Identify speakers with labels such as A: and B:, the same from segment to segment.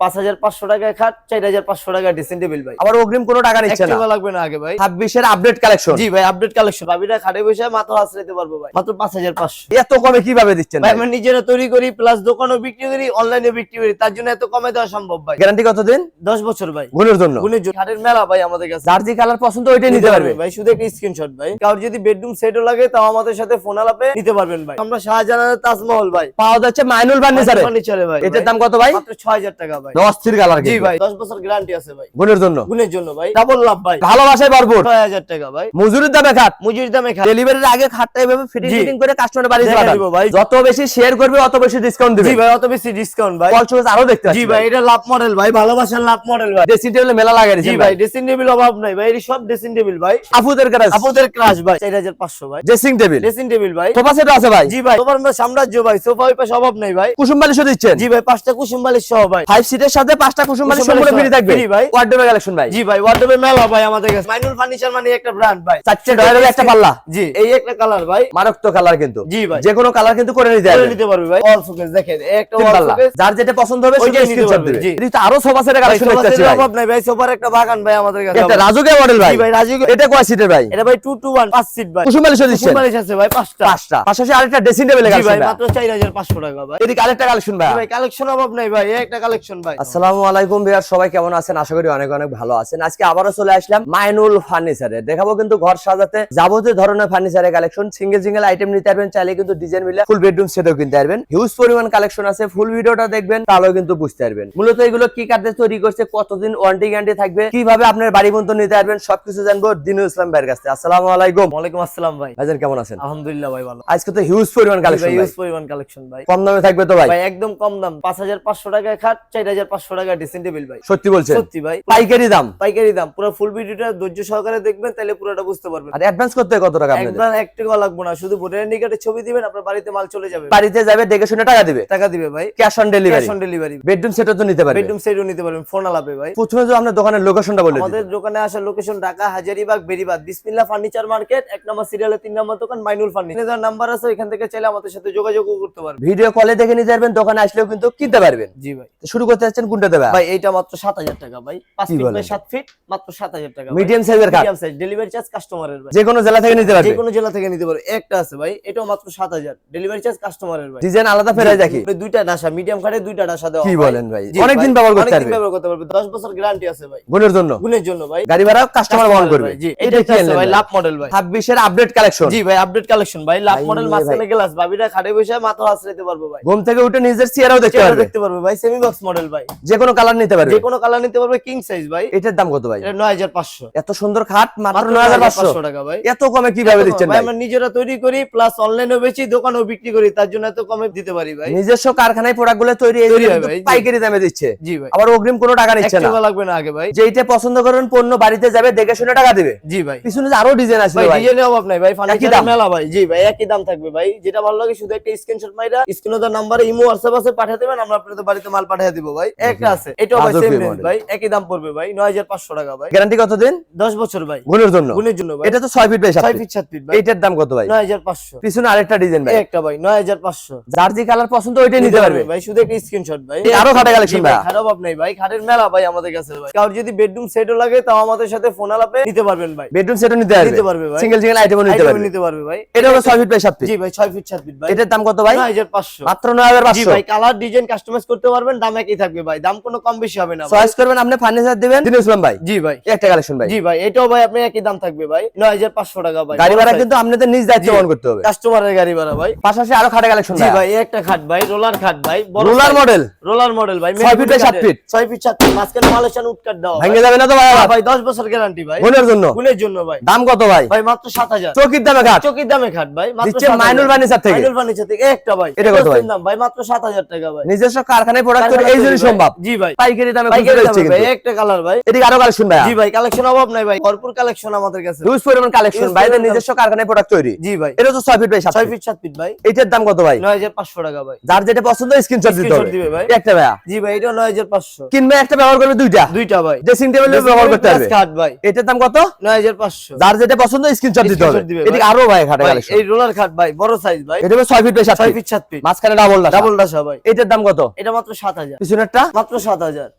A: 5500 টাকায় খাট, 4500 টাকা ড্রেসিং টেবিল ভাই।
B: আবার অগ্রিম কোনো টাকা নিচ্ছে না,
A: টাকা লাগবে না আগে ভাই।
B: 26 এর আপডেট কালেকশন।
A: জি ভাই, আপডেট কালেকশন। ভাবিরা খাটে বসে মাত্র হাসরাইতে পারবো ভাই, মাত্র 5500।
B: এত কমে কিভাবে দিচ্ছেন
A: ভাই
B: ভাই?
A: আমরা নিজেরা তৈরি করি, প্লাস দোকানও বিক্রি করি, অনলাইনে বিক্রি করি, তার জন্য এত কমে দেওয়া সম্ভব ভাই।
B: গ্যারান্টি কতদিন?
A: 10 বছর ভাই।
B: গুণের জন্য।
A: গুণের জন্য খাটের মেলা ভাই আমাদের কাছে।
B: যার যে কালার পছন্দ ওইটাই নিতে পারবে
A: ভাই, শুধু একটা স্ক্রিনশট ভাই। কারণ যদি বেডরুম সেটও লাগে তাও আমাদের সাথে ফোন আলাপে নিতে পারবেন ভাই। আমরা শাহজালালের তাজমহল ভাই
B: পাওয়া যাচ্ছে মাইনুল ফার্নিচারে।
A: ফার্নিচারে ভাই।
B: এটার দাম কত ভাই?
A: মাত্র 6000 টাকা ভাই।
B: 10 কালার।
A: জি ভাই, 10 বছর গ্যারান্টি আছে ভাই।
B: গুণের জন্য।
A: গুণের জন্য ভাই, ডাবল লাভ ভাই।
B: ভালোবাসায় ভরপুর।
A: 6000 টাকা ভাই।
B: মজুরির দামে খাট।
A: মজুরির দামে খাট।
B: ডেলিভারির আগে খাটটা এভাবে ফিটিং করে কাস্টমারের বাড়ি
A: দেখে দিব ভাই।
B: যত বেশি শেয়ার করবে অত বেশি ডিসকাউন্ট দিবে।
A: জি ভাই, অত বেশি ডিসকাউন্ট ভাই।
B: পলচুজ আরো দেখতে পাচ্ছি।
A: জি ভাই, এটা লাভ মডেল ভাই, ভালোবাসার লাভ মডেল ভাই।
B: ড্রেসিং টেবিলে মেলা লাগাই
A: জি
B: দিয়েছেন
A: ভাই, ড্রেসিং টেবিল অভাব নাই ভাই। এই সব ড্রেসিং টেবিল ভাই।
B: আপুদের ক্রাশ।
A: আপুদের ক্রাশ ভাই। 4500 ভাই।
B: Dressing table.
A: ড্রেসিং টেবিল ভাই।
B: সোফা সেট আছে ভাই।
A: জি ভাই, সোফার সাম্রাজ্য ভাই। সোফা ওই পাশে অভাব নাই ভাই।
B: কুসুম বালিশও দিচ্ছেন।
A: জি ভাই, 5টা কুসুম বালিশ সহ ভাই।
B: 5 সিটের সাথে 5টা কুসুম বালিশ সম্পূর্ণ ফ্রি থাকবে।
A: ফ্রি ভাই।
B: ওয়ার্ডরোব কালেকশন ভাই।
A: জি ভাই, ওয়ার্ডরোবে মেলা ভাই আমাদের কাছে। মাইনুল ফার্নিচার মানে একটা ব্র্যান্ড ভাই।
B: 4টে ডয়ারের একটা পাল্লা।
A: জি, এই একটা কালার ভাই।
B: মারাত্মক কালার কিন্তু।
A: জি ভাই,
B: যে কোনো কালার কিন্তু করে নিতে
A: পারবে ভাই। অল শোকেস দেখেন, এই একটা অল
B: পাল্লা।
A: শোকেস।
B: যার যেটা পছন্দ হবে সেটা
A: ওইটাই নিতে
B: স্ক্রিনশট
A: পারবে।
B: দিবে।
A: জি।
B: এদিকে তো আরো সোফা সেটের কালেকশন দেখতে পাচ্ছি ভাই।
A: অভাব নাই ভাই, সোফার একটা বাগান ভাই আমাদের কাছে।
B: এটা রাজুকের মডেল ভাই।
A: জি ভাই, রাজুকের।
B: এটা কয় সিটের ভাই?
A: এটা ভাই 2 to 1 5 সিট ভাই।
B: কুসুম বালিশও দিচ্ছেন।
A: কুসুম বালিশ আছে ভাই 5টা।
B: পাশাপাশি আরেকটা ড্রেসিং টেবিল
A: জি
B: কালেকশন
A: ভাই,
B: ভাই।
A: মাত্র 4500 টাকা ভাই।
B: এদিকে আরেকটা কালেকশন ভাই।
A: জি ভাই, কালেকশন অভাব নাই ভাই, এই একটা কালেকশন ভাই।
B: আসসালামু আলাইকুম ভিউয়ার, সবাই কেমন আছেন? আশা করি অনেক অনেক ভালো আছেন। আজকে আবারো চলে আসলাম মাইনুল ফার্নিচারে। দেখাবো কিন্তু ঘর সাজাতে যাবতীয় ধরনের ফার্নিচারের কালেকশন। সিঙ্গেল আইটেম নিতে পারবেন, চাইলে কিন্তু ডিজাইন মিলে ফুল বেডরুম সেটও কিনতে পারবেন। হিউজ পরিমাণ কালেকশন আছে, ফুল ভিডিওটা দেখবেন তাহলেও কিন্তু বুঝতে পারবেন। মূলত এগুলো কি কাঠে তৈরি করছে, কতদিন ওয়ারেন্টি গ্যারান্টি থাকবে, কিভাবে আপনার বাড়ি পর্যন্ত নিতে পারবেন, সবকিছু জানবো দিনুল ইসলাম ভাইয়ের কাছে। আসসালামু আলাইকুম।
A: ওয়ালাইকুম আসসালাম ভাই।
B: ভাইজান কেমন আছেন?
A: আলহামদুলিল্লাহ ভাই, ভালো।
B: আজকে তো হিউজ পরিমাণ কালেকশন,
A: হিউজ পরিমাণ কালেকশন ভাই।
B: কম দামে থাকবে তো ভাই?
A: ভাই একদম কম দাম, 5500 টাকায় খাট, 4500 টাকা ড্রেসিং টেবিল ভাই।
B: সত্যি বলছেন?
A: সত্যি ভাই,
B: পাইকারি দাম।
A: পাইকারি দাম। পুরো ফুল ভিডিওটা ধৈর্য সহকারে দেখবেন, তাহলে পুরোটা বুঝতে পারবেন।
B: আর অ্যাডভান্স করতে কত টাকা আপনাদের?
A: একদম 1 টাকা লাগবে না, শুধু ভোটার আইডি কার্ডের ছবি দিবেন, আপনার বাড়িতে মাল চলে যাবে।
B: বাড়িতে যাবে, দেখে শুনে টাকা দিবে।
A: টাকা দিবে ভাই,
B: cash on delivery.
A: Cash on delivery.
B: Bedroom সেটও তো নিতে পারবে।
A: বেডরুম সেটও নিতে পারবেন, ফোন আলাপে ভাই।
B: প্রথমে তো আপনার দোকানের লোকেশনটা বলে দিন।
A: আমাদের দোকানে আসার লোকেশন ঢাকা হাজারীবাগ বেরিবাদ বিসমিল্লাহ ফার্নিচার মার্কেট, 1 নম্বর সিরিয়ালে 3 নম্বর দোকান মাইনুল ফার্নিচার। এর নাম্বার আছে, এখান থেকে চাইলে আমাদের সাথে যোগাযোগ করতে পারবেন।
B: ভিডিও কলে দেখে নিতে পারবেন, দোকানে আসলেও কিন্তু কিনতে পারবেন।
A: জি ভাই।
B: শুরু করতে যাচ্ছেন কোনটা দেবে
A: ভাই এইটা মাত্র 7000 টাকা ভাই। 5
B: কি
A: ফিট
B: বলেন?
A: বাই 7 ফিট, মাত্র 7000 টাকা।
B: মিডিয়াম সাইজের কাঠ।
A: মিডিয়াম সাইজ, ডেলিভারি চার্জ কাস্টমারের ভাই।
B: যে কোনো জেলা থেকে নিতে
A: যে
B: পারবে।
A: কোনো জেলা থেকে নিতে পারবে। একটা আছে ভাই, এটাও মাত্র 7000, ডেলিভারি চার্জ কাস্টমারের ভাই।
B: ডিজাইন আলাদা ফেরাই দেখি।
A: দুইটা ডাসা, মিডিয়াম খাটে দুইটা ডাসা দেওয়া।
B: কি বলেন ভাই?
A: জি
B: অনেকদিন
A: ভাই,
B: ব্যবহার করতে
A: অনেকদিন
B: পারবে।
A: ব্যবহার করতে পারবে। 10 বছর গ্যারান্টি আছে ভাই।
B: গুণের জন্য।
A: গুণের জন্য ভাই।
B: গাড়ি ভাড়া কাস্টমার বহন করবে।
A: জি,
B: এটা
A: এটা
B: কি
A: আছে ভাই, লাভ মডেল ভাই।
B: 26 এর আপডেট কালেকশন।
A: জি ভাই, আপডেট কালেকশন ভাই। লাভ
B: ভাই
A: মডেল,
B: ভাই।
A: মাঝখানে গ্লাস, ভাবিরা খাটে বসে মাথা হাসরাইতে পারবে ভাই।
B: ঘুম থেকে উঠে নিজের চেয়ারও দেখতে
A: চেয়ারও
B: পারবে।
A: দেখতে পারবে ভাই। সেমি বক্স মডেল ভাই।
B: যে কোনো কালার নিতে পারবে।
A: যে কোনো কালার নিতে পারবে, কিং সাইজ ভাই।
B: এটার দাম কত ভাই?
A: এটা 9500।
B: এত সুন্দর খাট মাত্র
A: মাত্র
B: 9500
A: টাকা ভাই।
B: এত কমে কিভাবে দিচ্ছেন
A: ভাই
B: ভাই?
A: আমরা নিজেরা তৈরি করি, প্লাস অনলাইনেও বেচি, দোকানেও বিক্রি করি, তার জন্য এত কমে দিতে পারি ভাই।
B: নিজস্ব কারখানায় প্রোডাক্টগুলো তৈরি
A: তৈরি হয়
B: কিন্তু
A: ভাই, জি।
B: পাইকারি দামে দিচ্ছে।
A: জি ভাই,
B: আবার অগ্রিম কোনো টাকা নিচ্ছে
A: 1
B: না।
A: টাকা লাগবে না আগে ভাই।
B: যেইটা পছন্দ করেন পণ্য বাড়িতে যাবে, দেখে শুনে টাকা দিবে।
A: জি ভাই।
B: পিছনে যে আরো ডিজাইন আছে
A: ভাই
B: ভাই।
A: ডিজাইনের অভাব নাই ভাই,
B: একই
A: ফার্নিচার
B: দাম?
A: মেলা ভাই। জি ভাই, একই দাম থাকবে ভাই। যেটা ভালো লাগে শুধু একটা স্ক্রিনশট মাইরা স্ক্রিনে দেওয়া নম্বরে ইমো হোয়াটসঅ্যাপ আছে, পাঠিয়ে দিবেন, আমরা আপনাদের বাড়িতে মাল পাঠিয়ে দিব ভাই। একটা আছে, এটাও ভাই
B: রাজকীয়
A: সেম রেঞ্জ
B: model।
A: ভাই, একই দাম পড়বে ভাই, 9500 টাকা ভাই।
B: গ্যারান্টি কতদিন?
A: 10 বছর ভাই।
B: গুণের জন্য।
A: গুণের জন্য ভাই।
B: এটা তো 6 feet by 7
A: 6
B: feet.
A: Feet 7 feet ভাই।
B: এইটার দাম কত ভাই?
A: 9500।
B: পিছনে আরেকটা ডিজাইন ভাই।
A: একটা ভাই 9500।
B: যার যে কালার পছন্দ ওইটাই নিতে পারবে
A: ভাই, শুধু একটা স্ক্রিনশট ভাই।
B: আরো খাটে কালেকশন ভাই।
A: খারাপ অভাব নাই ভাই, খাটের মেলা ভাই আমাদের কাছে ভাই। কারণ যদি বেডরুম সেটও লাগে তাও আমাদের সাথে ফোন আলাপে নিতে পারবেন ভাই।
B: বেডরুম সেটও নিতে
A: পারবে ভাই।
B: সিঙ্গেল আইটেমও নিতে পারবে।
A: নিতে পারবে ভাই।
B: এটা হলো 6 ফিট বাই 7 ফিট।
A: জি ভাই, 6 ফিট 7 ফিট ভাই।
B: এটার দাম কত ভাই?
A: 9500।
B: মাত্র
A: জি
B: 9500।
A: ভাই, কালার ডিজাইন কাস্টমাইজ করতে পারবেন, দাম একই থাকবে ভাই, দাম কোনো কম বেশি হবে না ভাই।
B: চয়েস করবেন, আপনি ফার্নিচার দিবেন দিনুল ইসলাম ভাই।
A: জি ভাই,
B: একটা কালেকশন ভাই।
A: জি ভাই, এটাও ভাই আপনি একই দাম থাকবে ভাই, 9500 টাকা ভাই।
B: গাড়ি ভাড়া কিন্তু আপনাদের নিজ দায়িত্বে বহন করতে হবে।
A: কাস্টমারের গাড়ি ভাড়া ভাই।
B: পাশাপাশি আরো খাটে কালেকশন
A: জি ভাই, এই একটা খাট ভাই, রোলার খাট ভাই,
B: রোলার মডেল।
A: রোলার মডেল ভাই,
B: 6 feet by 7 feet.
A: 6 feet 7 feet, মাঝখানে মালয়েশিয়ান উড কাট দাও
B: ভেঙে যাবে না তো ভাই?
A: ভাই 10 বছর গ্যারান্টি ভাই।
B: গুণের জন্য।
A: গুণের জন্য ভাই।
B: দাম কত ভাই?
A: ভাই মাত্র 7000।
B: চকির দামে খাট।
A: চকির দামে খাট ভাই, মাত্র
B: দিচ্ছে
A: 7000।
B: মাইনুল ফার্নিচার থেকে।
A: মাইনুল ফার্নিচার থেকে একটা ভাই।
B: এটা কত ভাই?
A: দাম ভাই মাত্র 7000 টাকা ভাই।
B: নিজস্ব কারখানায় প্রোডাক্ট করে এই জন্য সম্ভব।
A: জি ভাই,
B: পাইকারি দামে
A: পাইকারি
B: খুচরা
A: দামে
B: দিচ্ছে
A: ভাই,
B: কিন্তু।
A: একটা কালার ভাই।
B: এদিকে আরো কালেকশন ভাই।
A: জি ভাই, কালেকশন অভাব নাই ভাই, ভরপুর কালেকশন আমাদের কাছে।
B: হিউজ পরিমাণ কালেকশন
A: Huge
B: ভাই,
A: পরিমাণ
B: নিজস্ব কারখানায় প্রোডাক্ট তৈরি।
A: জি ভাই,
B: এটা তো 6 feet by
A: 6
B: 7 feet.
A: Feet 7 feet ভাই।
B: এটার দাম কত ভাই?
A: 9500 টাকা ভাই।
B: যার যেটা পছন্দ স্ক্রিনশট দিতে
A: Screenshot
B: হবে।
A: দিবে ভাই।
B: একটা ভাইয়া।
A: জি ভাই, এটা 9500।
B: কিনবে একটা ব্যবহার করবে দুইটা।
A: দুইটা ভাই।
B: ড্রেসিং টেবিলে ব্যবহার করতে পারবে।
A: খাট ভাই,
B: এটার দাম কত?
A: 9500।
B: যার যেটা পছন্দ স্ক্রিনশট দিতে হবে।
A: Screenshot দিবে
B: এদিকে
A: ভাই।
B: আরো ভাই খাটে
A: ভাই,
B: কালেকশন।
A: এই রোলার খাট ভাই, বড় সাইজ ভাই,
B: এটা হবে 6 feet by 7
A: 6
B: feet.
A: Feet 7 feet,
B: মাঝখানে ডাবল ডাসা।
A: ডাবল ডাসা ভাই।
B: এটার দাম কত?
A: এটা মাত্র 7000।
B: পিছনে পরেরটা
A: মাত্র 7000।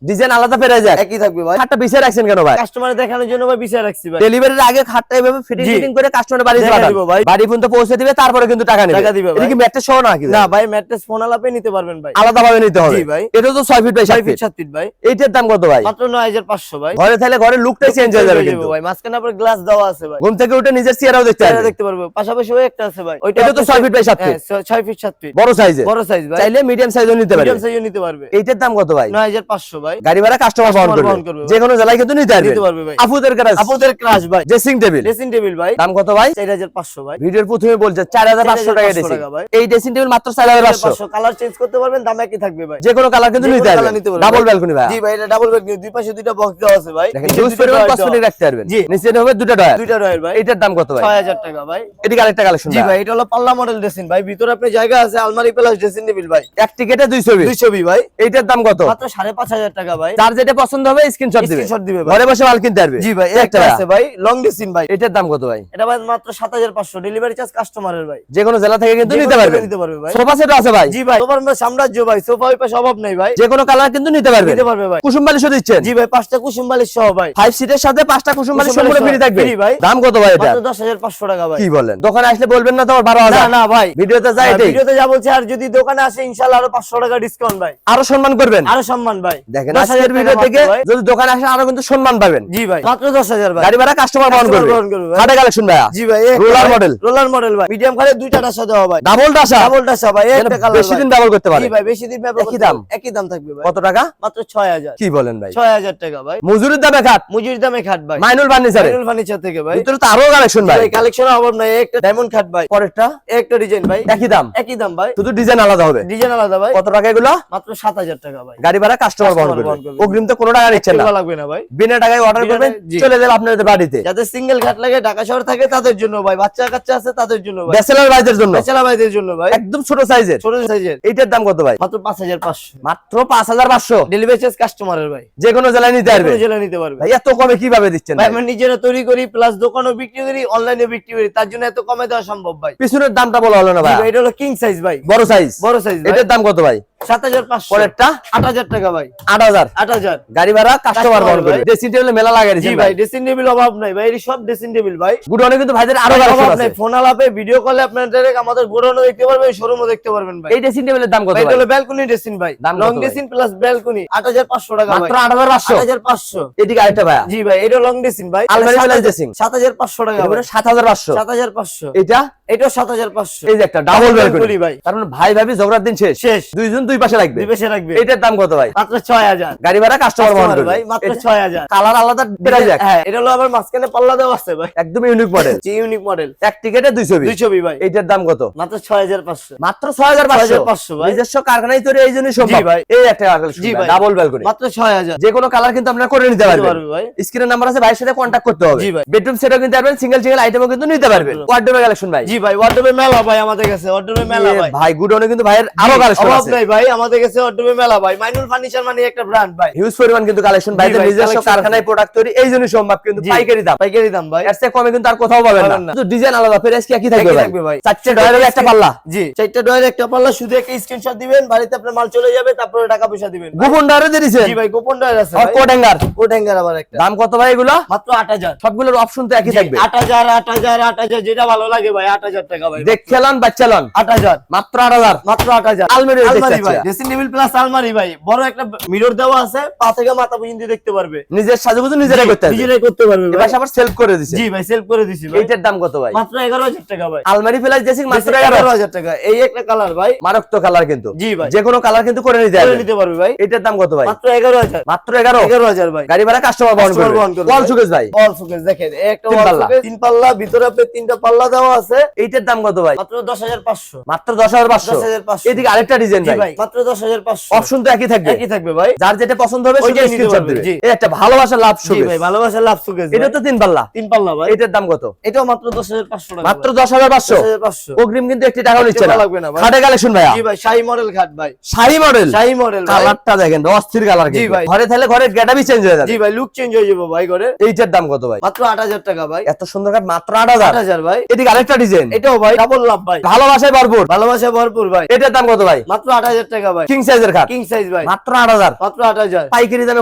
B: ডিজাইন আলাদা পেরে যায়,
A: একই থাকবে ভাই।
B: খাটটা বিছিয়ে রাখছেন কেন ভাই?
A: কাস্টমার দেখানোর জন্য ভাই বিছায় রাখছি ভাই।
B: ডেলিভারির আগে খাটটা এভাবে ফিটিং
A: জি।
B: ফিটিং করে কাস্টমারের বাড়ি
A: দেখা
B: পাঠান,
A: দিব ভাই।
B: বাড়ি পর্যন্ত পৌঁছে দিবে, তারপরে কিন্তু টাকা নেবে।
A: টাকা দিবে ভাই।
B: এটা কি ম্যাট্রেস সহ নাকি ভাই?
A: না ভাই, ম্যাট্রেস ফোন আলাপে নিতে পারবেন ভাই।
B: আলাদা ভাবে নিতে হবে।
A: জি ভাই।
B: এটা তো 6 feet by 7
A: 6 feet
B: feet.
A: 7 feet ভাই।
B: এইটার দাম কত ভাই?
A: মাত্র 9500 ভাই।
B: ঘরে থাকলে ঘরের লুকটাই চেঞ্জ হয়ে যাবে কিন্তু
A: ভাই। মাঝখানে আপনার গ্লাস দেওয়া আছে ভাই,
B: ঘুম থেকে উঠে নিজের চেহারাও দেখতে
A: চেহারা
B: পারবে।
A: দেখতে পারবো। পাশাপাশি ওই একটা আছে ভাই, ওইটা
B: এটা তো 6 ফিট বাই 7
A: হ্যাঁ,
B: ফিট,
A: 6 ফিট 7 ফিট
B: বড় সাইজের।
A: বড় সাইজ ভাই।
B: চাইলে মিডিয়াম সাইজও নিতে পারবে।
A: মিডিয়াম সাইজও নিতে পারবে।
B: এইটার দাম কত ভাই?
A: 9500 ভাই।
B: গাড়ি ভাড়া কাস্টমার বহন
A: কাস্টমার বহন
B: করবে,
A: করবে ভাই।
B: যে কোনো জেলায় কিন্তু নিতে
A: নিতে পারবে ভাই।
B: আপুদের কাছে
A: আপনাদের ক্রাশ ভাই।
B: ড্রেসিং টেবিল,
A: ড্রেসিং টেবিল ভাই।
B: দাম কত ভাই?
A: 4500 ভাই।
B: ভিডিওর প্রথমে বলছে 4500 টাকা
A: 4500
B: ড্রেসিং।
A: টাকা ভাই।
B: এই ড্রেসিং টেবিল মাত্র 4500।
A: কালার চেঞ্জ করতে পারবেন, দাম একই থাকবে ভাই।
B: যে কোনো কালার কিন্তু
A: যে
B: নিতে
A: কোনো
B: পারবে।
A: colour নিতে পারবে
B: ডাবল
A: ভাই।
B: ব্যালকনি ভাই।
A: জি ভাই, এটা ডাবল বেড, দুই পাশে দুইটা বক্স দেওয়া আছে ভাই।
B: দেখেন
A: নিচে
B: ইউজ
A: দুইটা
B: পরিমাণ
A: drawer
B: কসমেটিক
A: দেওয়া।
B: রাখতে পারবেন।
A: জি।
B: নিচে হবে দুটো ডয়ার।
A: দুইটা ডয়ার ভাই।
B: এটার দাম কত ভাই?
A: 6000 টাকা ভাই।
B: এদিকে আরেকটা কালেকশন
A: জি ভাই, এটা হলো পাল্লা মডেল ড্রেসিং ভাই। ভিতরে আপনি জায়গা আছে, আলমারি প্লাস ড্রেসিং টেবিল ভাই।
B: এক টিকেটে 220।
A: 220 ভাই।
B: এইটার দাম কত?
A: মাত্র 5500 টাকা ভাই।
B: যার যেটা পছন্দ হবে স্ক্রিনশট দিবে,
A: স্ক্রিনশট দিবে ভাই।
B: ঘরে বসে মাল কিনতে পারবে।
A: জি ভাই,
B: এই
A: একটা আছে ভাই, লং ড্রেসিং ভাই।
B: এটার দাম কত ভাই?
A: এটা ভাই মাত্র 7500, ডেলিভারি চার্জ কাস্টমারের ভাই।
B: যে কোনো জেলা থেকে কিন্তু
A: যে
B: নিতে
A: কোনো
B: পারবে।
A: জায়গায় নিতে পারবে ভাই।
B: সোফা সেটও আছে ভাই।
A: জি ভাই, সোফার মধ্যে সাম্রাজ্য ভাই। সোফা ওই পাশে অভাব নাই ভাই।
B: যে কোনো কালার কিন্তু নিতে পারবে।
A: নিতে পারবে ভাই।
B: কুসুম বালিশও দিচ্ছেন।
A: জি ভাই, 5টা কুসুম বালিশ সহ ভাই।
B: 5 সিটের সাথে 5টা কুসুম বালিশ
A: কুসুম
B: সম্পূর্ণ
A: বালিশ
B: ফ্রি থাকবে।
A: free ভাই।
B: দাম কত ভাই এটা?
A: মাত্র 10500 টাকা ভাই।
B: কি বলেন? দোকানে আসলে বলবেন না তোমার 12000?
A: না না ভাই,
B: ভিডিওতে যাই এটাই।
A: ভিডিওতে যা বলছি, আর যদি দোকানে আসে ইনশাআল্লাহ আরো 500 টাকা ডিসকাউন্ট ভাই।
B: আরো সম্মান করবেন।
A: আরো সম্মান ভাই।
B: দেখেন
A: 10,000
B: আজকের ভিডিও
A: টাকা
B: থেকে
A: মাত্র ভাই।
B: যদি দোকানে আসে আরো কিন্তু সম্মান পাবেন।
A: জি ভাই, মাত্র 10000 ভাই।
B: গাড়ি ভাড়া কাস্টমার বহন
A: Customer
B: করবে।
A: বহন করবে ভাই।
B: হাটে কালেকশন ভাইয়া।
A: জি ভাই,
B: রোলার মডেল।
A: রোলার মডেল ভাই। মিডিয়াম খালে দুইটা ডাসা দেওয়া ভাই।
B: ডাবল ডাসা।
A: ডাবল ডাসা ভাই, একটা কালার
B: বেশি দিন ব্যবহার করতে পারে।
A: জি ভাই, বেশি দিন ব্যবহার
B: একই
A: করতে
B: দাম?
A: পারবে। একই দাম থাকবে ভাই।
B: কত টাকা?
A: মাত্র 6000।
B: কি বলেন ভাই?
A: 6000 টাকা ভাই।
B: মজুরির দামে খাট।
A: মজুরি দামে খাট ভাই।
B: মাইনুল ফার্নিচারে।
A: মাইনুল ফার্নিচার থেকে ভাই।
B: ভিতরে তো আরো কালেকশন ভাই।
A: ভাই কালেকশনের অভাব নাই। একটা ডায়মন্ড খাট ভাই।
B: পরেরটা
A: একটা ডিজাইন ভাই।
B: একই দাম,
A: একই দাম ভাই।
B: শুধু ডিজাইন আলাদা হবে।
A: ডিজাইন আলাদা ভাই।
B: কত টাকা এগুলো?
A: মাত্র 7000 টাকা ভাই।
B: গাড়ি ভাড়া কাস্টমার বহন
A: Customer বহন
B: করবে।
A: করবে।
B: অগ্রিম তো কোনো টাকা নিচ্ছেন না।
A: টাকা লাগবে না ভাই।
B: বিনা টাকায় অর্ডার
A: বিনা
B: করবেন,
A: টাকায়, জি।
B: চলে যাবে আপনাদের বাড়িতে।
A: যাদের সিঙ্গেল খাট লাগে, ঢাকা শহর থাকে, তাদের জন্য ভাই। বাচ্চা কাচ্চা আছে তাদের জন্য ভাই।
B: ব্যাচেলর ভাইদের জন্য
A: বেচারা ভাইদের জন্য ভাই।
B: একদম ছোট সাইজের।
A: ছোট সাইজের।
B: এইটার দাম কত ভাই?
A: মাত্র 5500।
B: মাত্র 5500।
A: ডেলিভারি চার্জ কাস্টমারের ভাই।
B: যে কোনো জেলায় নিতে পারবে।
A: কোনো জেলা নিতে পারবে।
B: ভাই এত কমে কিভাবে দিচ্ছেন
A: ভাই
B: ভাই?
A: আমরা নিজেরা তৈরি করি, প্লাস দোকানও বিক্রি করি, অনলাইনে বিক্রি করি, তার জন্য এত কমে দেওয়া সম্ভব ভাই।
B: পিছনের দামটা বলা হলো না
A: জি
B: ভাই।
A: ভাই, এটা হলো কিং সাইজ ভাই।
B: বড় সাইজ।
A: বড় সাইজ ভাই।
B: এটার দাম কত ভাই?
A: 7500।
B: পরেরটা
A: 8000 টাকা ভাই।
B: 8000।
A: 8000।
B: গাড়ি ভাড়া কাস্টমার বহন করবে।
A: ভাই।
B: ড্রেসিং টেবিলে মেলা লাগাই
A: জি
B: দিয়েছেন
A: ভাই,
B: ভাই।
A: ড্রেসিং টেবিল অভাব নাই ভাই। এই সব ড্রেসিং টেবিল ভাই।
B: গুডনে কিন্তু ভাইদের আরো
A: অভাব
B: কালেকশন আছে।
A: নাই। ফোন আলাপে, ভিডিও কলে আপনারা ডাইরেক্ট আমাদের গোডাউনও দেখতে পারবেন, শোরুমও দেখতে পারবেন ভাই।
B: এই ড্রেসিং টেবিলের দাম কত
A: ভাই
B: ভাই?
A: এটা হলো ব্যালকনি ড্রেসিং ভাই।
B: দাম কত
A: লং
B: ভাই?
A: ড্রেসিং প্লাস ব্যালকনি 8500 টাকা ভাই।
B: মাত্র 8500।
A: 8500।
B: এদিকে আরেকটা ভাইয়া।
A: জি ভাই, এটা লং ড্রেসিং ভাই।
B: আলমারি প্লাস ড্রেসিং।
A: 7500 টাকা ভাই।
B: 7500।
A: 7500।
B: এটা
A: এটা 7500।
B: এই যে একটা ডাবল ব্যালকনি
A: ভাই।
B: কারণ ভাই ভাবি ঝগড়ার দিন শেষ।
A: শেষ।
B: দুইজন দুই পাশে রাখবে।
A: দুই পাশে রাখবে।
B: এটার দাম কত ভাই?
A: মাত্র 6000।
B: গাড়ি ভাড়া কাস্টমার বহন
A: কাস্টমার
B: করবে
A: ভাই, মাত্র 6000।
B: কালার আলাদা বেড়ে যায়।
A: হ্যাঁ, এটা হলো আবার মাঝখানে পাল্লা দেওয়া আছে ভাই।
B: একদম ইউনিক মডেল।
A: জি, ইউনিক মডেল।
B: এক টিকেটে 220।
A: 220 ভাই।
B: এইটার দাম কত?
A: মাত্র 6500।
B: মাত্র 6500।
A: 6500 ভাই।
B: নিজস্ব কারখানায় তৈরি, এই জন্যই সম্ভব।
A: জি ভাই।
B: এই একটা কালেকশন
A: জি ভাই।
B: Double balcony.
A: মাত্র 6000।
B: যে কোনো কালার কিন্তু আপনারা করে নিতে পারবেন।
A: পারবে ভাই।
B: স্ক্রিনের নাম্বার আছে, ভাইয়ের সাথে কন্টাক্ট করতে হবে।
A: জি ভাই।
B: বেডরুম সেটও কিনতে পারবেন, সিঙ্গেল সিঙ্গেল আইটেমও কিন্তু নিতে পারবেন। ওয়ার্ডরোবের কালেকশন ভাই।
A: জি ভাই, ওয়ার্ডরোবে মেলা ভাই আমাদের কাছে। ওয়ার্ডরোবে মেলা
B: এ
A: ভাই।
B: ভাই গুডনে কিন্তু ভাইয়ের আরো কালেকশন
A: অভাব
B: আছে।
A: নাই ভাই, আমাদের কাছে ওয়ার্ডরোবে মেলা ভাই। মাইনুল ফার্নিচার মানে একটা ব্র্যান্ড ভাই।
B: হিউজ পরিমাণ কিন্তু কালেকশন, ভাইদের
A: ভাই,
B: নিজস্ব
A: collection
B: কারখানায়
A: আছে।
B: প্রোডাক্ট তৈরি, এই জন্যই সম্ভব কিন্তু
A: জি।
B: পাইকারি দাম।
A: পাইকারি দাম ভাই।
B: এর চেয়ে কমে কিন্তু আর কোথাও পাবেন
A: পাবেন
B: না।
A: না।
B: তো ডিজাইন আলাদা, প্রাইস কি একই থাকবে
A: একই
B: ভাই?
A: থাকবে ভাই।
B: চারটে ডয়ারের একটা পাল্লা।
A: জি, 4টা ডয়ারে একটা পাল্লা, শুধু একটা স্ক্রিনশট দিবেন, বাড়িতে আপনার মাল চলে যাবে, তারপরে টাকা পয়সা দিবেন।
B: গোপন ডয়ারে দিয়েছেন।
A: জি ভাই, গোপন ডয়ার আছে
B: আর
A: ভাই।
B: Coat hanger.
A: কোট হ্যাঙ্গার আবার একটা।
B: দাম কত ভাই এগুলো?
A: মাত্র 8000।
B: সবগুলোর অপশন তো একই থাকবে।
A: 8000 8000 8000 যেটা ভালো লাগে ভাই। 8000 টাকা ভাই।
B: দেখছেন বাচ্চালন
A: 8000।
B: মাত্র 8000।
A: মাত্র 8000।
B: আলমারি
A: আলমারি
B: দেখতে
A: ভাই,
B: চাচ্ছি।
A: ড্রেসিং টেবিল প্লাস আলমারি ভাই। বড় একটা মিরর দেওয়া আছে, পা থেকে মাথা পর্যন্ত দেখতে পারবে।
B: নিজের সাজুগুজু নিজেরাই করতে হবে।
A: নিজেরাই করতে পারবে ভাই।
B: এবার আবার সেলফ করে দিছে।
A: জি ভাই, সেলফ করে দিছি ভাই।
B: এইটার দাম কত ভাই?
A: মাত্র 11000 টাকা ভাই।
B: আলমারি প্লাস ড্রেসিং মাত্র
A: 11000 টাকা। এই একটা কালার ভাই।
B: মারাত্মক কালার কিন্তু।
A: জি ভাই।
B: যে কোনো কালার কিন্তু করে নিতে
A: করে
B: পারবেন।
A: নিতে পারবে ভাই।
B: এটার দাম কত ভাই?
A: মাত্র 11000।
B: মাত্র 11।
A: 11000 ভাই।
B: গাড়ি ভাড়া কাস্টমার বহন
A: Customer বহন
B: করবে।
A: করবে
B: অল
A: ভাই।
B: সুকেশ ভাই।
A: অল শোকেস দেখেন, এই একটা
B: তিন
A: wall
B: পাল্লা।
A: showcase, 3 পাল্লা, ভিতরে আপনি 3টা পাল্লা দেওয়া আছে।
B: এইটার দাম কত ভাই?
A: মাত্র 10500।
B: মাত্র 10500।
A: 10500।
B: এদিকে আরেকটা ডিজাইন
A: জি
B: ভাই।
A: ভাই, মাত্র 10500।
B: অপশন তো একই থাকবে।
A: একই থাকবে ভাই।
B: যার যেটা পছন্দ হবে
A: ওইটাই
B: সেটা
A: নিতে
B: স্ক্রিনশট
A: পারবে,
B: দিবে।
A: জি।
B: এই একটা ভালোবাসা লাভ
A: জি
B: সুকেশ।
A: ভাই, ভালোবাসার লাভ শোকেস।
B: এটা তো 3 পাল্লা।
A: 3 পাল্লা ভাই।
B: এটার দাম কত?
A: এটাও মাত্র 10500 টাকা।
B: মাত্র 10500।
A: 10500।
B: অগ্রিম কিন্তু একটি টাকাও নিচ্ছে না।
A: লাগবে না ভাই।
B: খাটে কালেকশন ভাইয়া।
A: জি ভাই, শাহী মডেল খাট ভাই।
B: শাড়ি মডেল।
A: শাহী মডেল ভাই।
B: কালারটা দেখেন, অস্থির কালার
A: জি
B: কিন্তু।
A: ভাই।
B: ঘরে থাকলে ঘরের গেটআপই চেঞ্জ হয়ে যাবে।
A: জি ভাই, লুক চেঞ্জ হয়ে যাবে ভাই ঘরে।
B: এইটার দাম কত ভাই?
A: মাত্র 8000 টাকা ভাই।
B: এত সুন্দর কাঠ মাত্র 8000।
A: 8000 ভাই।
B: এদিকে আরেকটা ডিজাইন।
A: এটাও ভাই ডাবল লাভ ভাই।
B: ভালোবাসায় ভরপুর।
A: ভালোবাসা ভরপুর ভাই।
B: এটার দাম কত ভাই?
A: মাত্র 8000 টাকা ভাই।
B: কিং সাইজের খাট।
A: কিং সাইজ সাইজ ভাই,
B: মাত্র 8000,
A: মাত্র 8000
B: পাইকারি দামে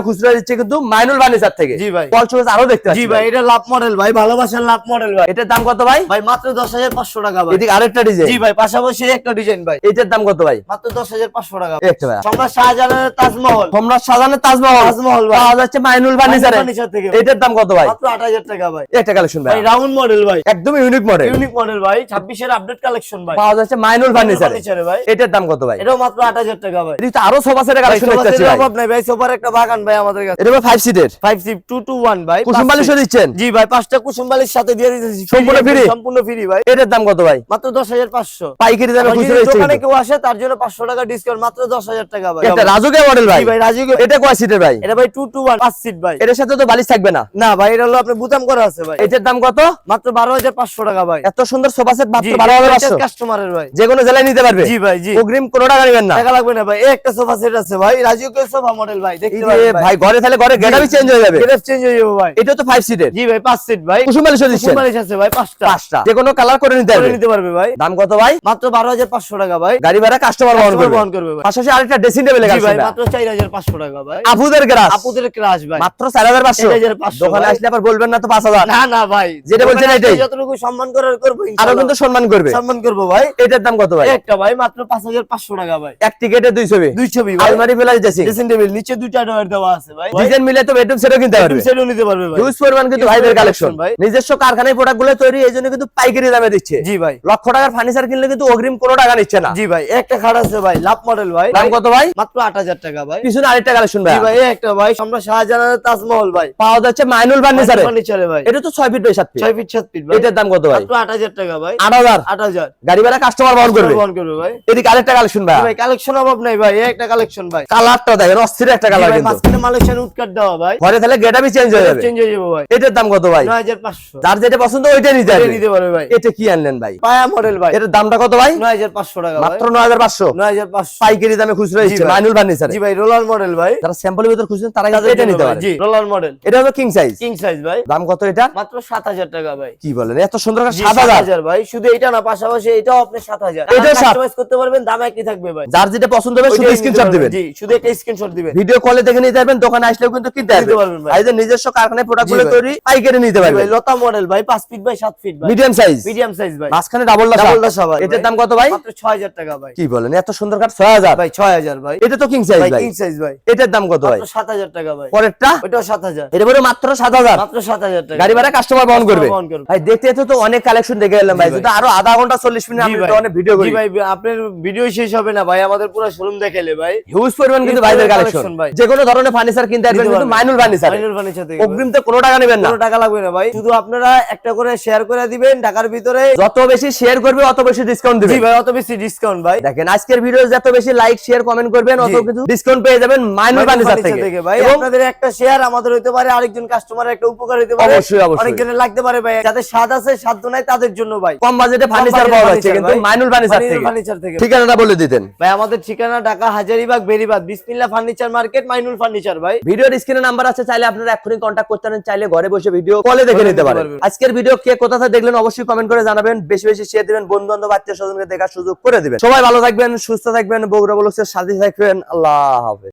B: খুচরা দিচ্ছে কিন্তু মাইনুল ফার্নিচার থেকে।
A: জি ভাই,
B: পলচুস আরো দেখতে পাচ্ছি
A: জি ভাই, এটা লাভ মডেল ভাই, ভালোবাসার লাভ মডেল ভাই।
B: এটার দাম কত ভাই?
A: ভাই মাত্র 10500 টাকা ভাই।
B: এদিকে আরেকটা ডিজাইন।
A: জি ভাই, পাশাপাশি একটা ডিজাইন ভাই।
B: এটার দাম কত ভাই?
A: মাত্র 10500 টাকা।
B: একটা ভাই
A: সম্রাট শাহজাহানের তাজমহল,
B: সম্রাট শাহজাহানের তাজমহল,
A: তাজমহল ভাই
B: পাওয়া যাচ্ছে মাইনুল ফার্নিচারে।
A: ফার্নিচার থেকে।
B: এটার দাম কত ভাই?
A: মাত্র 8000 টাকা ভাই।
B: একটা কালেকশন ভাই,
A: ভাই রাউন্ড মডেল ভাই,
B: একদম ইউনিক মডেল,
A: ইউনিক মডেল ভাই, 26 এর আপডেট কালেকশন ভাই,
B: পাওয়া যাচ্ছে মাইনুল ফার্নিচারে
A: ফার্নিচারে ভাই।
B: এটার দাম কত ভাই?
A: এটাও মাত্র 8000 টাকা ভাই।
B: এদিকে তো আরো সোফা সেটের কালেকশন
A: ভাই,
B: দেখতেছি
A: সোফার
B: ভাই।
A: অভাব নাই ভাই, সোফার একটা বাগান ভাই আমাদের কাছে।
B: এটা ভাই 5 সিটের
A: 5 সিট 221 ভাই,
B: কুসুম বালিশও দিচ্ছেন?
A: জি ভাই, 5টা কুসুম বালিশ সাথে দিয়ে দিতেছি,
B: সম্পূর্ণ free?
A: সম্পূর্ণ ফ্রি ভাই।
B: এটার দাম কত ভাই?
A: মাত্র 10500।
B: পাইকারি দামে
A: আর
B: খুচরা
A: যদি
B: দিচ্ছে
A: দোকানে
B: কিন্তু।
A: কেউ আসে তার জন্য 500 টাকা ডিসকাউন্ট, মাত্র 10000 টাকা ভাই।
B: একটা রাজুকে মডেল ভাই।
A: জি ভাই, রাজুকে।
B: এটা কয় সিটের ভাই?
A: এটা ভাই 221 5 সিট ভাই।
B: এটার সাথে তো বালিশ থাকবে না?
A: না ভাই, এটা হলো আপনি বুতাম করা আছে ভাই।
B: এটার দাম কত?
A: মাত্র 12500 টাকা ভাই।
B: এত সুন্দর সোফা সেট মাত্র
A: জি,
B: 12500।
A: কাস্টমারের ভাই।
B: যে কোনো জেলায় নিতে পারবে?
A: জি ভাই, জি।
B: অগ্রিম কোনো টাকা নেবেন না?
A: টাকা লাগবে না ভাই। এই একটা সোফা সেট আছে ভাই, রাজুকে সোফা মডেল ভাই,
B: এই
A: দেখতে
B: যে
A: পারেন
B: ভাই ঘরে তাহলে ঘরে গেটআপই চেঞ্জ হয়ে যাবে।
A: এটা চেঞ্জ হয়ে যাবে ভাই।
B: এটা তো 5 সিটের।
A: জি ভাই, 5 সিট ভাই,
B: কুসুম বালিশও
A: কুসুম
B: দিচ্ছেন?
A: বালিশ আছে ভাই 5টা।
B: 5টা যে কোনো কালার করে নিতে
A: করে
B: পারবে।
A: নিতে পারবে ভাই।
B: দাম কত ভাই?
A: মাত্র 12500 টাকা ভাই।
B: গাড়ি ভাড়া কাস্টমার বহন করবে।
A: বহন করবে ভাই।
B: পাশাপাশি আরেকটা ড্রেসিং টেবিল
A: জি ভাই,
B: কালেকশন
A: মাত্র 4500 টাকা ভাই।
B: আপুদের গ্রাস
A: আপুদের ক্রাশ ভাই,
B: মাত্র 4500।
A: 4500
B: দোকানে
A: ভাই।
B: আসলে আবার বলবেন না তো 5000।
A: না না ভাই,
B: যেটা বলছেন
A: দোকানে
B: এটাই।
A: আসলে যতটুকু সম্মান করার করবো
B: আরো
A: ইনশাআল্লাহ।
B: কিন্তু সম্মান করবে।
A: সম্মান করবো ভাই।
B: এটার দাম কত ভাই?
A: একটা ভাই মাত্র 5500 টাকা ভাই।
B: এক টিকেটে 2 ছবি,
A: 2 ছবি ভাই,
B: আলমারি প্লাস ড্রেসিং
A: ড্রেসিং টেবিল, নিচে 2টা ডয়ার দেওয়া আছে ভাই।
B: ডিজাইন মিলে তো বেডরুম সেটও কিনতে পারবে।
A: সেটও নিতে পারবে ভাই।
B: হিউজ পরিমাণ কিন্তু
A: Huge
B: ভাইদের
A: পরিমাণ
B: কালেকশন
A: ভাই।
B: নিজস্ব কারখানায় প্রোডাক্টগুলো তৈরি, এইজন্য কিন্তু পাইকারি দামে দিচ্ছে।
A: জি ভাই,
B: লক্ষ টাকার ফার্নিচার কিনলে কিন্তু অগ্রিম কোনো টাকা নিচ্ছে না।
A: জি ভাই, একটা খাট আছে ভাই, লাভ মডেল ভাই।
B: দাম কত ভাই?
A: মাত্র 8000 টাকা ভাই।
B: পিছনে আরেকটা কালেকশন
A: জি
B: ভাই,
A: ভাই, এই একটা ভাই, সম্রাট শাহজাহানের তাজমহল ভাই,
B: পাওয়া যাচ্ছে মাইনুল ফার্নিচারে।
A: ফার্নিচারে ভাই।
B: এটা তো 6 feet by 7 feet.
A: 6 feet 7 feet ভাই।
B: এটার দাম কত ভাই?
A: মাত্র 8000 টাকা ভাই।
B: 8000
A: 8000
B: গাড়ি ভাড়া কাস্টমার বহন করবে।
A: বহন করবে ভাই।
B: এদিকে আরেকটা কালেকশন ভাই,
A: জি ভাই, কালেকশন অভাব নাই ভাই, এই একটা কালেকশন ভাই।
B: কালারটা দেখেন অস্থির একটা
A: জি
B: কালার
A: ভাই,
B: কিন্তু।
A: মাঝখানে মালয়েশিয়ান উডকাট দেওয়া ভাই।
B: ঘরে তাহলে গেটআপই চেঞ্জ হয়ে যাবে।
A: চেঞ্জ হয়ে যাবে ভাই।
B: এটার দাম কত ভাই?
A: 9500
B: যার যেটা পছন্দ ওইটাই নিতে
A: এটা
B: হবে।
A: নিতে পারবে ভাই।
B: এটা কি আনলেন ভাই?
A: পায়া মডেল ভাই,
B: এটার দামটা কত ভাই?
A: 9500 টাকা ভাই।
B: মাত্র 9500।
A: 9500
B: পাইকারি দামে খুচরা দিচ্ছে
A: ভাই।
B: মাইনুল ফার্নিচারে।
A: জি ভাই, রোলার মডেল ভাই।
B: যারা স্যাম্পলের ভিতর খুঁজছেন তারা কিন্তু
A: তাদের
B: এটা
A: জন্য
B: নিতে
A: ভাই,
B: পারে।
A: জি, রোলার মডেল।
B: এটা হলো কিং সাইজ।
A: কিং সাইজ ভাই।
B: দাম কত এটা?
A: মাত্র 7000 টাকা ভাই।
B: কি বলেন এত সুন্দর
A: জি,
B: 7000?
A: 7000 ভাই। শুধু এটা না, পাশাপাশি এটাও আপনি 7000।
B: এটাও 7।
A: কাস্টমাইজ করতে পারবেন, দাম একই থাকবে ভাই।
B: যার যেটা পছন্দ হবে শুধু
A: ওইটাই নিতে
B: স্ক্রিনশট
A: পারবেন।
B: দিবেন।
A: জি, শুধু একটা স্ক্রিনশট দিবেন।
B: ভিডিও কলে দেখে নিতে পারবেন, দোকানে আসলেও কিন্তু কিনতে
A: নিতে পারবেন ভাই।
B: পারবেন। এই যে নিজস্ব কারখানায় প্রোডাক্টগুলো
A: জি ভাই।
B: তৈরি পাইকারি নিতে
A: জি ভাই,
B: পারবেন।
A: লতা মডেল ভাই, 5 ফিট বাই 7 ফিট ভাই।
B: মিডিয়াম সাইজ,
A: মিডিয়াম সাইজ ভাই।
B: মাঝখানে ডাবল ডাসা।
A: ডাবল ডাসা ভাই।
B: এটার দাম কত ভাই?
A: মাত্র 6000 টাকা ভাই।
B: কি বলেন এত সুন্দর কাঠ 6000
A: ভাই 6000 ভাই।
B: এটা তো কিং সাইজ
A: ভাই
B: ভাই।
A: কিং সাইজ ভাই।
B: এটার দাম কত ভাই?
A: মাত্র 7000 টাকা ভাই।
B: পরেরটা
A: ওইটাও 7000।
B: এটা বলে মাত্র 7000।
A: মাত্র 7000 টাকা।
B: গাড়ি ভাড়া কাস্টমার বহন করবে।
A: বহন করবে।
B: ভাই দেখতে দেখতে তো অনেক কালেকশন দেখে এলাম ভাই।
A: জি ভাই।
B: যদি আরো আধা ঘন্টা 40 মিনিট
A: জি
B: আমি
A: ভাই।
B: তো অনেক ভিডিও করি।
A: জি ভাই, আপনার ভিডিও শেষ হবে না ভাই, আমাদের পুরো শোরুম দেখাইলে ভাই।
B: হিউজ পরিমাণ কিন্তু
A: Huge
B: ভাইদের
A: পরিমাণ
B: কালেকশন
A: collection ভাই।
B: যে কোনো ধরনের ফার্নিচার কিনতে পারবেন
A: নিতে
B: কিন্তু
A: পারবেন।
B: মাইনুল ফার্নিচার।
A: মাইনুল ফার্নিচার থেকে
B: অগ্রিমতে কোনো টাকা নেবেন না।
A: কোনো টাকা লাগবে না ভাই, শুধু আপনারা একটা করে শেয়ার করে দিবেন ঢাকার ভিতরে।
B: যত বেশি শেয়ার করবে অত বেশি ডিসকাউন্ট
A: জি
B: দিবেন।
A: ভাই, অত বেশি ডিসকাউন্ট ভাই।
B: দেখেন আজকের ভিডিও যত বেশি লাইক শেয়ার কমেন্ট করবেন অত
A: জি।
B: কিন্তু ডিসকাউন্ট পেয়ে যাবেন মাইনুল ফার্নিচার
A: ফার্নিচার
B: থেকে।
A: ভাই,
B: এবং
A: আপনাদের একটা শেয়ার আমাদের হইতে পারে, আরেকজন কাস্টমারের একটা উপকার হইতে পারে।
B: অবশ্যই, অবশ্যই।
A: অনেকজনের লাগতে পারে ভাই, যাদের স্বাদ আছে সাধ্য নাই তাদের জন্য ভাই।
B: কম বাজেটে ফার্নিচার
A: বাজেটে
B: পাওয়া যাচ্ছে
A: ফার্নিচার
B: কিন্তু
A: ভাই।
B: মাইনুল ফার্নিচার থেকে।
A: ফার্নিচার থেকে
B: ঠিকানাটা বলে দিতেন
A: ভাই। আমাদের ঠিকানা ঢাকা হাজারীবাগ বেরিবাদ, বিসমিল্লাহ ফার্নিচার মার্কেট, মাইনুল ফার্নিচার ভাই।
B: ভিডিওর স্ক্রিনে নাম্বার আছে, চাইলে আপনারা এখনই কন্ট্যাক্ট করতে পারেন, চাইলে ঘরে বসে ভিডিও কলে দেখে
A: কলে
B: নিতে
A: নিতে
B: পারেন।
A: পারবেন।
B: আজকের ভিডিও কে কোথা থেকে দেখলেন অবশ্যই কমেন্ট করে জানাবেন, বেশি বেশি শেয়ার দিবেন, বন্ধু বান্ধব আত্মীয় স্বজনকে দেখার সুযোগ করে দিবেন। সবাই ভালো থাকবেন, সুস্থ থাকবেন, বগুড়া ব্লগসের সাথে থাকবেন। আল্লাহ হাফেজ।